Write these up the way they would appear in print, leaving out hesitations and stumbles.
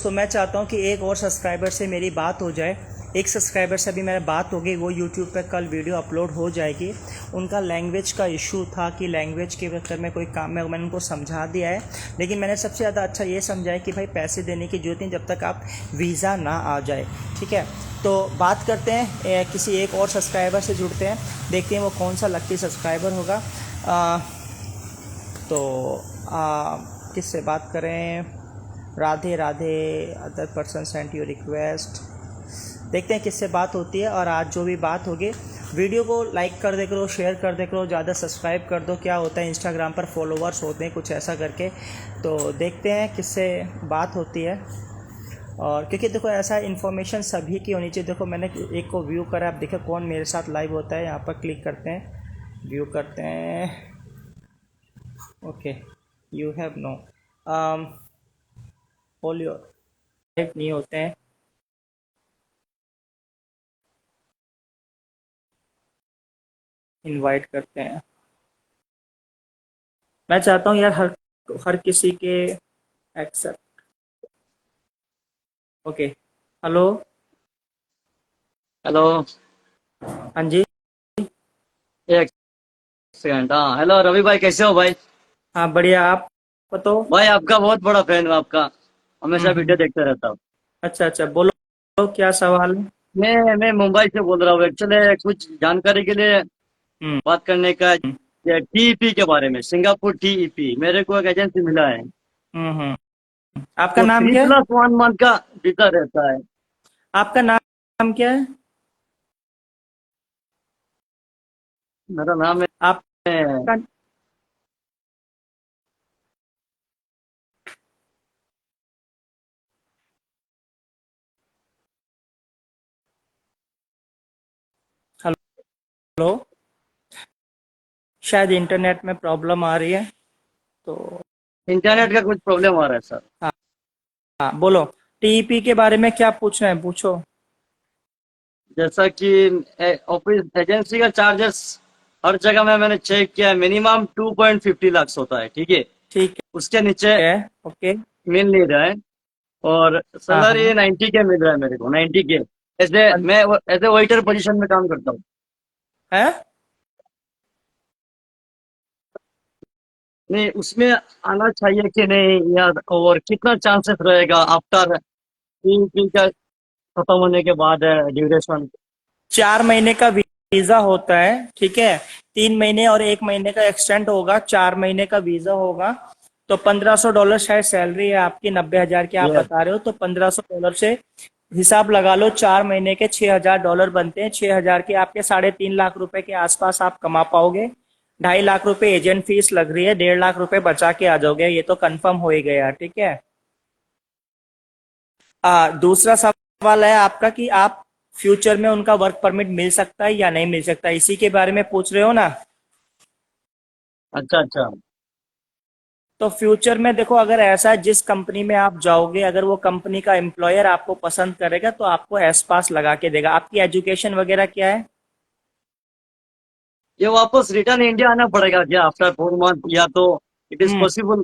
तो मैं चाहता हूँ कि एक और सब्सक्राइबर से मेरी बात हो जाए। एक सब्सक्राइबर से अभी मेरी बात होगी, वो यूट्यूब पे कल वीडियो अपलोड हो जाएगी। उनका लैंग्वेज का इशू था कि लैंग्वेज के चक्कर में कोई काम में, मैंने उनको समझा दिया है। लेकिन मैंने सबसे ज़्यादा अच्छा ये समझाया कि भाई पैसे देने की जरूरत नहीं जब तक आप वीज़ा ना आ जाए, ठीक है। तो बात करते हैं किसी एक और सब्सक्राइबर से जुड़ते हैं, देखते हैं वो कौन सा लकी सब्सक्राइबर होगा। किससे बात करें? Radhe Radhe, other person send you request. देखते हैं किससे बात होती है। और आज जो भी बात होगी, वीडियो को लाइक कर दे करो, शेयर कर दे करो, ज़्यादा सब्सक्राइब कर दो। क्या होता है इंस्टाग्राम पर फॉलोअर्स होते हैं कुछ ऐसा करके। तो देखते हैं किससे बात होती है। और क्योंकि देखो ऐसा इन्फॉर्मेशन सभी की होनी चाहिए। देखो मैंने एक को व्यू करा, आप देखो कौन मेरे साथ लाइव होता है। यहाँ पर क्लिक करते हैं, व्यू करते हैं। Okay, you have know all your live नहीं होते हैं। इनवाइट करते हैं। मैं चाहता हूँ यार हर हर किसी के एक्सेप्ट। Okay, hello. हेलो। हाँ जी। एक सेकंड। हाँ, हेलो रवि भाई, कैसे हो भाई? हाँ बढ़िया, आप बताओ। भाई आपका बहुत बड़ा फैन हूँ आपका, हमेशा वीडियो हम्म। देखते रहता हूँ। अच्छा अच्छा, बोलो क्या सवाल है। मैं मुंबई से बोल रहा हूँ, एक्चुअली कुछ जानकारी के लिए हम्म बात करने का। टीईपी के बारे में, सिंगापुर टीईपी मेरे को एक एजेंसी मिला है। हम्म। आपका तो नाम थ्री क्या है? प्लस वन मंथ का वीजा रहता है। आपका नाम क्या है? मेरा नाम आपका। है। हेलो, शायद इंटरनेट में प्रॉब्लम आ रही है। तो इंटरनेट का कुछ प्रॉब्लम आ रहा है सर। हाँ हाँ, बोलो। टीईपी के बारे में क्या पूछना है, पूछो। जैसा कि ऑफिस एजेंसी का चार्जेस हर जगह में मैंने चेक किया है, मिनिमम 2.50 लाख होता है, ठीक है। ठीक उसके नीचे है। ओके। मिल नहीं रहा है। और हाँ सैलरी हाँ। 90 के मिल रहा है मेरे को, 90 के। ऐसे मैं एज ए वेटर पोजीशन में काम करता हूँ। है। नहीं, उसमें आना चाहिए कि नहीं, या और कितना चांसेस रहेगा आफ्टर 3 का खत्म होने के बाद ड्यूरेशन? 4 महीने का वीजा होता है, ठीक है। 3 महीने और 1 महीने का एक्सटेंड होगा, 4 महीने का वीजा होगा। तो $1500 शायद सैलरी है आपकी, 90,000 की आप ये बता रहे हो। तो $1500 से हिसाब लगा लो, 4 महीने के $6,000 बनते हैं। 6,000 के आपके 3.5 लाख रुपए के आसपास आप कमा पाओगे। 2.5 लाख रुपए एजेंट फीस लग रही है, 1.5 लाख रुपए बचा के आ जाओगे। ये तो कंफर्म हो ही गया, ठीक है। दूसरा सवाल है आपका कि आप फ्यूचर में उनका वर्क परमिट मिल सकता है या नहीं मिल सकता, इसी के बारे में पूछ रहे हो ना। अच्छा अच्छा। तो फ्यूचर में देखो, अगर ऐसा है जिस कंपनी में आप जाओगे, अगर वो कंपनी का एम्प्लॉयर आपको पसंद करेगा तो आपको एस पास लगा के देगा। आपकी एजुकेशन वगैरह क्या है? ये वापस रिटर्न इंडिया आना पड़ेगा क्या आफ्टर 4 मंथ, या तो इट इज हम्म। पॉसिबल?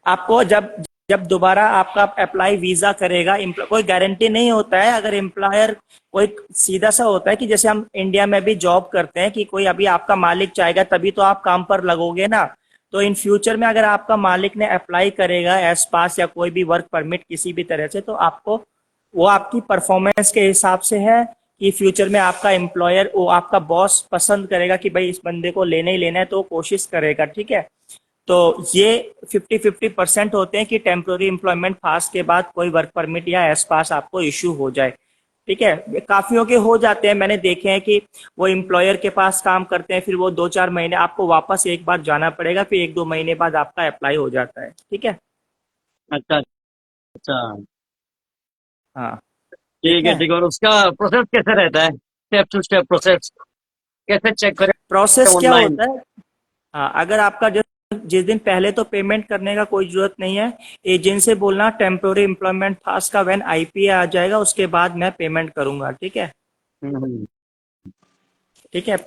आपको जब जब दोबारा आपका अप्लाई वीजा करेगा, कोई गारंटी नहीं होता है। अगर एम्प्लॉयर कोई सीधा सा होता है कि जैसे हम इंडिया में भी जॉब करते हैं कि कोई अभी आपका मालिक चाहेगा तभी तो आप काम पर लगोगे ना। तो इन फ्यूचर में अगर आपका मालिक ने अप्लाई करेगा एस पास या कोई भी वर्क परमिट किसी भी तरह से, तो आपको वो आपकी परफॉर्मेंस के हिसाब से है कि फ्यूचर में आपका एम्प्लॉयर, वो आपका बॉस पसंद करेगा कि भाई इस बंदे को लेना ही लेना है, तो वो कोशिश करेगा, ठीक है। तो ये 50-50% होते हैं कि टेम्पोररी एम्प्लॉयमेंट पास के बाद कोई वर्क परमिट या एस पास आपको इशू हो जाए, ठीक है। काफियों के हो जाते हैं, मैंने देखे हैं कि वो एम्प्लॉयर के पास काम करते हैं, फिर वो 2-4 महीने आपको वापस एक बार जाना पड़ेगा, फिर 1-2 महीने बाद आपका अप्लाई हो जाता है, ठीक है। अच्छा अच्छा। हाँ, ठीक ठीक है है। ठीक है। और उसका प्रोसेस कैसे रहता है, स्टेप टू स्टेप प्रोसेस कैसे चेक करें प्रोसेस क्या ऑनलाइन? होता है? हाँ, अगर आपका जिस दिन पहले तो पेमेंट करने का कोई जरूरत नहीं है। एजेंट से बोलना टेम्पोररी एम्प्लॉयमेंट पास का व्हेन आईपीए आ जाएगा उसके बाद मैं पेमेंट करूंगा, ठीक है। हम्म। ठीक है।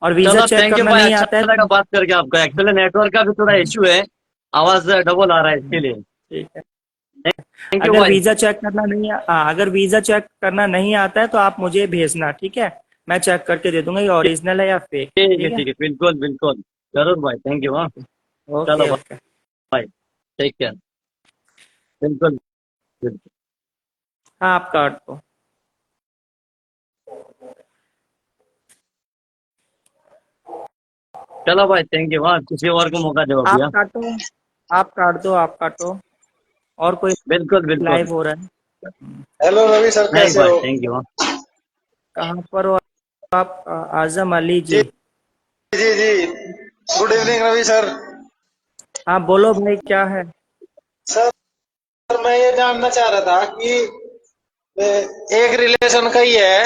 और वीजा चलो, चेक थैंक यू करना भाई, नहीं अच्छा आता है लगा तो। बात करके आपका। एक्चुअली नेटवर्क का भी थोड़ा इशू है, आवाज डबल आ रहा है इसके लिए। ठीक है। थैंक यू अगर भाई। वीजा चेक करना नहीं अगर वीजा चेक करना नहीं आता है तो आप मुझे भेजना, ठीक है। मैं चेक करके दे दूंगा ये ओरिजिनल है या फेक, ठीक है। ठीक है, बिल्कुल बिल्कुल। जरूर भाई, थैंक यू। हाँ, चलो ओके ओके। भाई, टेक केयर। बिल्कुल बिल्कुल। हाँ आप काट दो। चलो भाई, थैंक यू। हाँ, किसी और को मौका दो अभी। आप हाँ, काटो, आप काट दो, आप काटो। और कोई बिल्कुल बिल्कुल। लाइव हो रहा है? हेलो रवि सर, नहीं कैसे भाई, हो? Thank you. हाँ, कहाँ पर हो आप? आजम अली जी जी। जी जी। Good evening Ravi sir. हाँ बोलो भाई, क्या है? सर, मैं ये जानना चाह रहा था कि एक रिलेशन का ही है,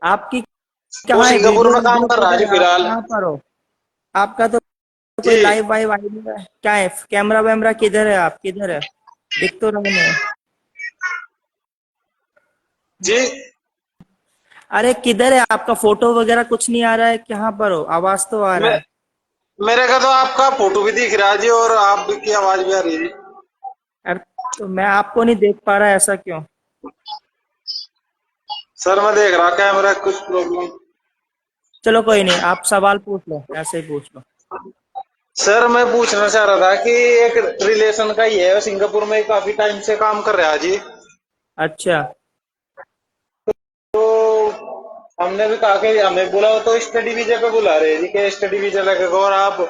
आपकी वो कहाँ है? सिंगापुर वीडियो में काम वीडियो कर रहा है किधर जी है? आप फिलहाल। कहाँ पर हो? आपका तो कोई जी लाइव वाइव आई नहीं है क्या? है कैमरा वैमरा किधर है? आप किधर है? दिख तो रहे नहीं। जी। अरे किधर है आपका? फोटो वगैरह कुछ नहीं आ रहा है, कहाँ पर हो? आवाज तो आ रहा मैं है। मेरे का तो आपका फोटो भी दिख रहा है जी, और आप की आवाज भी आ रही है जी। अरे तो मैं आपको नहीं देख पा रहा, ऐसा क्यों? सर मैं देख रहा कैमरा कुछ प्रॉब्लम। चलो कोई नहीं, आप सवाल पूछ लो, ऐसे ही पूछ लो। सर मैं पूछना चाह रहा था कि एक रिलेशन का ही है, सिंगापुर में काफी टाइम से काम कर रहा है जी। अच्छा। तो हमने भी कहा कि हमें बोला तो स्टडी वीजा पे बुला रहे हैं जी, कि स्टडी वीजा लगेगा और आप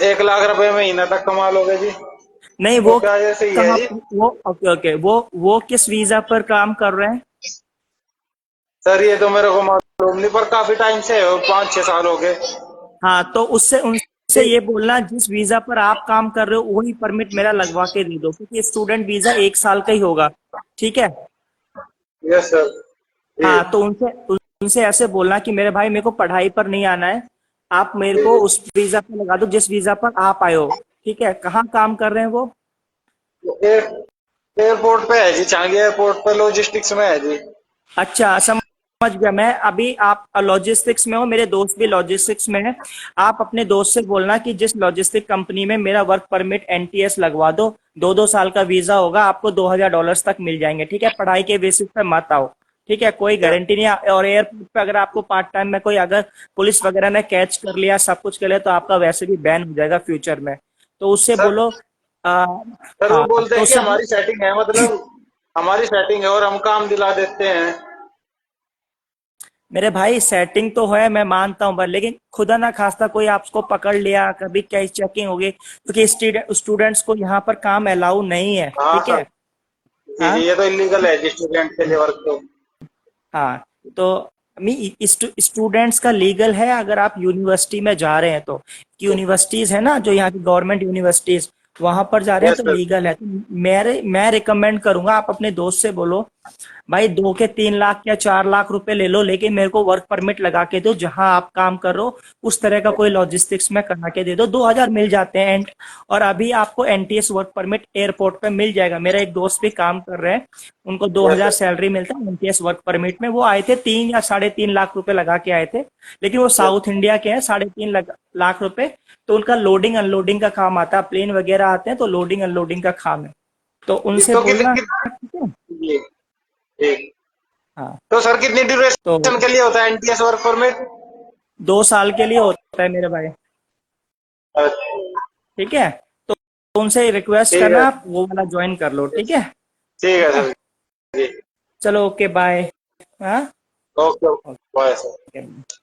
1 लाख रुपए महीना तक कमा लोगे जी। नहीं तो वो क्या ये सही है कहाँ, जी? वो ओके ओके, वो किस वीजा पर काम कर रहे हैं? सर ये तो मेरे को मालूम नहीं, पर काफी टाइम से है, 5-6 साल हो गए। हाँ तो उससे उनसे ये बोलना, जिस वीजा पर आप काम कर रहे हो वही परमिट मेरा लगवा के दे दो, क्योंकि स्टूडेंट वीजा 1 साल का ही होगा, ठीक है। Yes sir. जी। हाँ तो उनसे उनसे ऐसे बोलना कि मेरे भाई मेरे को पढ़ाई पर नहीं आना है, आप मेरे जी को जी। उस वीजा पर लगा दो जिस वीजा पर आप आए हो, ठीक है। कहाँ काम कर रहे हैं वो? एयरपोर्ट पे है जी, चांगी एयरपोर्ट पे लॉजिस्टिक्स में है जी। अच्छा समझ गया मैं। अभी आप लॉजिस्टिक्स में हो, मेरे दोस्त भी लॉजिस्टिक्स में है। आप अपने दोस्त से बोलना कि जिस लॉजिस्टिक कंपनी में मेरा वर्क परमिट एनटीएस लगवा दो, 2-2 साल का वीजा होगा, आपको $2000 तक मिल जाएंगे, ठीक है। पढ़ाई के बेसिस पे मत आओ, ठीक है। कोई गारंटी नहीं और एयरपोर्ट पे अगर आपको पार्ट टाइम में कोई अगर पुलिस वगैरह ने कैच कर लिया, सब कुछ कर लिया, तो आपका वैसे भी बैन हो जाएगा फ्यूचर में। तो उससे सर बोलो आ, सर वो हाँ बोलते तो हैं कि उससे हमारी सेटिंग है, मतलब हमारी सेटिंग है और हम काम दिला देते हैं। मेरे भाई सेटिंग तो है, मैं मानता हूँ, पर लेकिन खुदा ना खास्ता कोई आपको पकड़ लिया, कभी क्या चेकिंग होगी, क्योंकि स्टूडेंट्स को यहाँ पर काम अलाउ नहीं है, हाँ ठीक सर। है। जी जी, हाँ ये तो इलीगल है जी स्टूडेंट के लिए वर्क तो। हाँ तो स्टूडेंट्स का लीगल है अगर आप यूनिवर्सिटी में जा रहे हैं तो। यूनिवर्सिटीज है ना जो यहाँ की गवर्नमेंट यूनिवर्सिटीज, वहां पर जा रहे हैं यस तो सर। लीगल है। तो मैं रिकमेंड करूंगा, आप अपने दोस्त से बोलो भाई 2 के 3 लाख या 4 लाख रुपए ले लो, लेकिन मेरे को वर्क परमिट लगा के दो, जहां आप काम कर रहे हो उस तरह का कोई लॉजिस्टिक्स में करा के दे दो। 2000 मिल जाते हैं और अभी आपको एनटीएस वर्क परमिट एयरपोर्ट पे मिल जाएगा। मेरा एक दोस्त भी काम कर रहे हैं, उनको दो यस हजार सर। सैलरी मिलता है एनटीएस वर्क परमिट में। वो आए थे 3 या 3.5 लाख रुपए लगा के आए थे, लेकिन वो यस। साउथ इंडिया के हैं। 3.5 लाख रुपए तो उनका लोडिंग अनलोडिंग का काम आता है, प्लेन वगैरह आते हैं तो लोडिंग अनलोडिंग का काम है, तो जी, उनसे तो बोलना, ठीक है। जी जी। हाँ तो सर कितनी तो ड्यूरेशन के लिए होता है एनटीएस वर्क परमिट? 2 साल के लिए होता है मेरे भाई, अच्छा, ठीक है। तो उनसे रिक्वेस्ट ठीक करना है। आप वो वाला ज्वाइन कर लो, ठीक है। ठीक है ठीक है सर। जी। चलो ओके बाय। हाँ okay. Bye sir. Okay.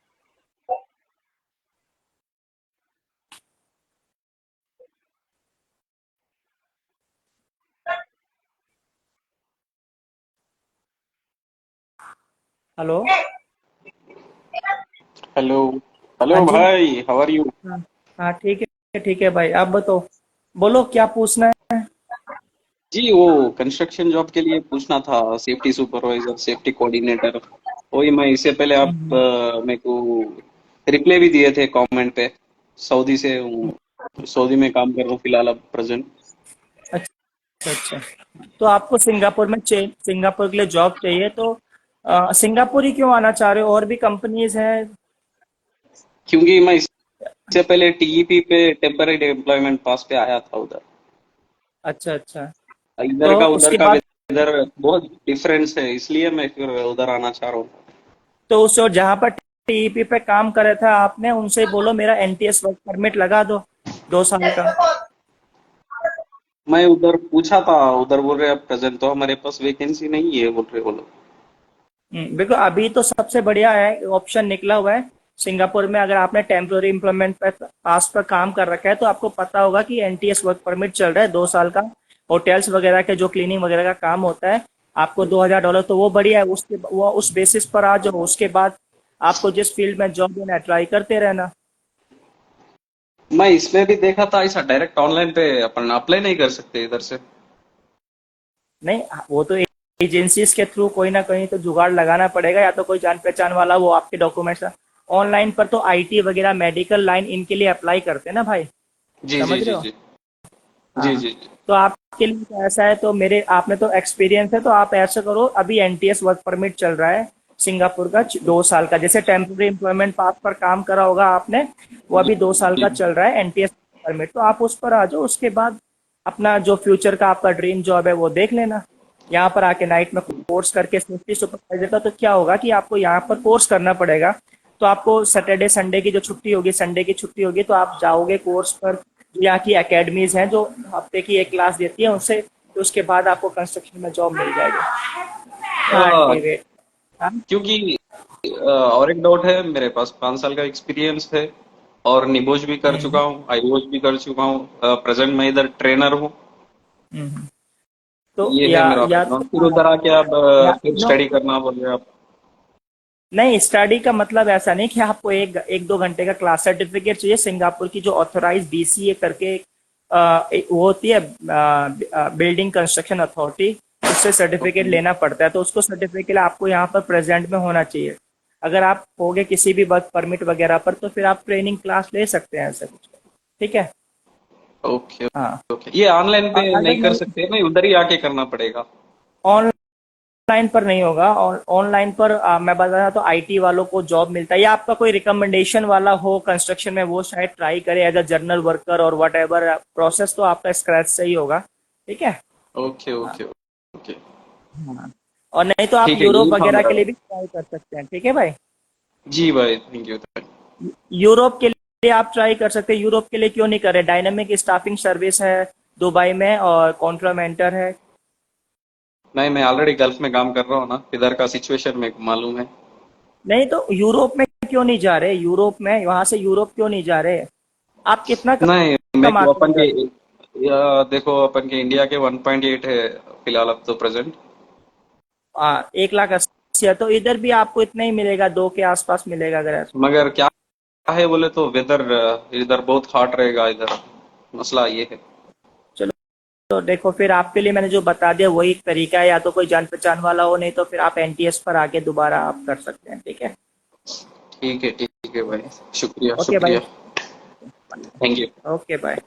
Hello. Hello. हाँ हेलो जी। भाई, हाउ आर यू? हाँ हाँ ठीक है भाई, आप बताओ, बोलो क्या पूछना है। जी, वो कंस्ट्रक्शन जॉब के लिए पूछना था, सेफ्टी सुपरवाइजर, सेफ्टी कोऑर्डिनेटर। वही मैं इससे पहले आप हम्म, मेरे को रिप्लाई भी दिए थे कमेंट पे। सऊदी से हूँ, सऊदी में काम कर रहा हूँ फिलहाल अब प्रेजेंट। अच्छा अच्छा। तो आपको सिंगापुर में सिंगापुर के लिए जॉब चाहिए तो सिंगापुर ही क्यों आना चाह रहे हो? और भी कंपनीज हैं। क्योंकि मैं इससे पहले टीईपी पे टेम्पररी एम्प्लॉयमेंट पास पे आया था उधर। अच्छा अच्छा। इधर तो का उधर उसके का भी बाद इधर बहुत डिफरेंस है, इसलिए मैं फिर उधर आना चाह रहा हूँ। तो उस और जहाँ पर टीईपी पे काम कर रहा था आपने, उनसे बोलो मेरा एनटीएस वर्क परमिट लगा दो 2 साल का। मैं उधर पूछा था, उधर बोल रहे अब प्रेजेंट तो हमारे पास वैकेंसी नहीं है, बोल रहे वो लोग। बिल्कुल, अभी तो सबसे बढ़िया है ऑप्शन निकला हुआ है सिंगापुर में। अगर आपने टेम्पोररी एम्प्लॉयमेंट पर पास पर काम कर रखा है तो आपको पता होगा कि एनटीएस वर्क परमिट चल रहा है 2 साल का। होटल्स वगैरह के जो क्लीनिंग वगैरह का काम होता है, आपको $2000, तो वो बढ़िया है। उसके वो उस बेसिस पर आ जाओ, उसके बाद आपको जिस फील्ड में जॉब देना है ट्राई करते रहना। मैं इसमें भी देखा था, ऐसा डायरेक्ट ऑनलाइन पे अपन अप्लाई नहीं कर सकते इधर से। नहीं, वो तो एजेंसीज के थ्रू कोई ना कहीं तो जुगाड़ लगाना पड़ेगा, या तो कोई जान पहचान वाला वो आपके डॉक्यूमेंट्स। ऑनलाइन पर तो आईटी वगैरह मेडिकल लाइन इनके लिए अप्लाई करते हैं ना भाई, जी जी समझ रहे जी हो। जी। जी हाँ, जी जी। तो आपके लिए तो ऐसा है, तो मेरे आप में तो एक्सपीरियंस है, तो आप ऐसा करो, अभी एनटीएस वर्क परमिट चल रहा है सिंगापुर का 2 साल का। जैसे टेम्पोररी एम्प्लॉयमेंट पास पर काम करा होगा आपने, वो अभी 2 साल जी का चल रहा है एनटीएस परमिट, तो आप उस पर आ जाओ। उसके बाद अपना जो फ्यूचर का आपका ड्रीम जॉब है वो देख लेना। यहाँ पर आके नाइट में कोर्स करके सेफ्टी सुपरवाइजर का, तो क्या होगा कि आपको यहाँ पर कोर्स करना पड़ेगा। तो आपको सैटरडे संडे की जो छुट्टी होगी, संडे की छुट्टी होगी, तो आप जाओगे कोर्स पर। जो यहाँ की एकेडमीज हैं जो हफ्ते की एक क्लास देती है उससे, तो उसके बाद आपको कंस्ट्रक्शन में जॉब मिल जाएगी। हाँ अ, डेविड। हाँ। क्योंकि और एक डाउट है, मेरे पास 5 साल का एक्सपीरियंस है और निबोज भी कर चुका हम्म, हूँ, आईवोज भी कर चुका हूँ, प्रेजेंट मैं इधर ट्रेनर हूँ। हम्म। तो ये है या मेरा या बैकग्राउंड। तो फिर उधर आके आप या फिर नो, स्टडी करना बोल रहे हो आप। नहीं, स्टडी का मतलब ऐसा नहीं कि आपको एक एक 2 घंटे का क्लास सर्टिफिकेट चाहिए। सिंगापुर की जो ऑथराइज बीसीए करके वो होती है, बिल्डिंग कंस्ट्रक्शन अथॉरिटी, उससे सर्टिफिकेट ओके लेना पड़ता है। तो उसको सर्टिफिकेट आपको यहाँ पर प्रेजेंट में होना चाहिए। अगर आप होगे किसी भी वर्क परमिट वगैरह पर, तो फिर आप ट्रेनिंग क्लास ले सकते हैं, ऐसा कुछ। ठीक है। ओके हाँ, ओके। ये ऑनलाइन पे अगर नहीं कर नहीं, सकते, नहीं उधर ही आके करना पड़ेगा। ऑनलाइन पर नहीं होगा। और ऑनलाइन पर मैं बता रहा, तो आईटी वालों को जॉब मिलता है, या आपका कोई रिकमेंडेशन वाला हो कंस्ट्रक्शन में, वो शायद ट्राई करे एज अ जर्नल वर्कर और वट एवर। प्रोसेस तो आपका स्क्रैच से ही होगा। ठीक है। ओके हाँ, ओके ओके। हाँ। और नहीं तो आप ठीक है, यूरोप यही था वगैरह मेरा। के लिए भी ट्राई कर सकते हैं। ठीक है भाई। जी भाई, थैंक यू। यूरोप के लिए आप ट्राई कर सकते हैं। यूरोप के लिए क्यों नहीं कर रहे? डायनामिक स्टाफिंग सर्विस है दुबई में, और कॉन्ट्रामेंटर है। नहीं, मैं ऑलरेडी गल्फ में काम कर रहा हूँ ना, इधर का सिचुएशन मेरे को मालूम है। नहीं तो यूरोप में क्यों नहीं जा रहे? यूरोप में, वहां से यूरोप क्यों नहीं जा रहे? आप कितना नहीं, मेरे को कमाते हो अपन के उधर? देखो, अपन के इंडिया के 1.8 है फिलहाल, अब तो प्रेजेंट। 1,80,000 है, तो इधर भी आपको इतना ही मिलेगा, 2 के आसपास मिलेगा अगर ऐसा। मगर क्या है बोले तो वेदर इधर बहुत हॉट रहेगा इधर, मसला ये है। चलो, तो देखो फिर आपके लिए मैंने जो बता दिया वही तरीका है, या तो कोई जान पहचान वाला हो, नहीं तो फिर आप एनटीएस पर आके दोबारा आप कर सकते हैं। ठीक है। ठीक है भाई, शुक्रिया ओके भाई। शुक्रिया। Thank you. Okay bye.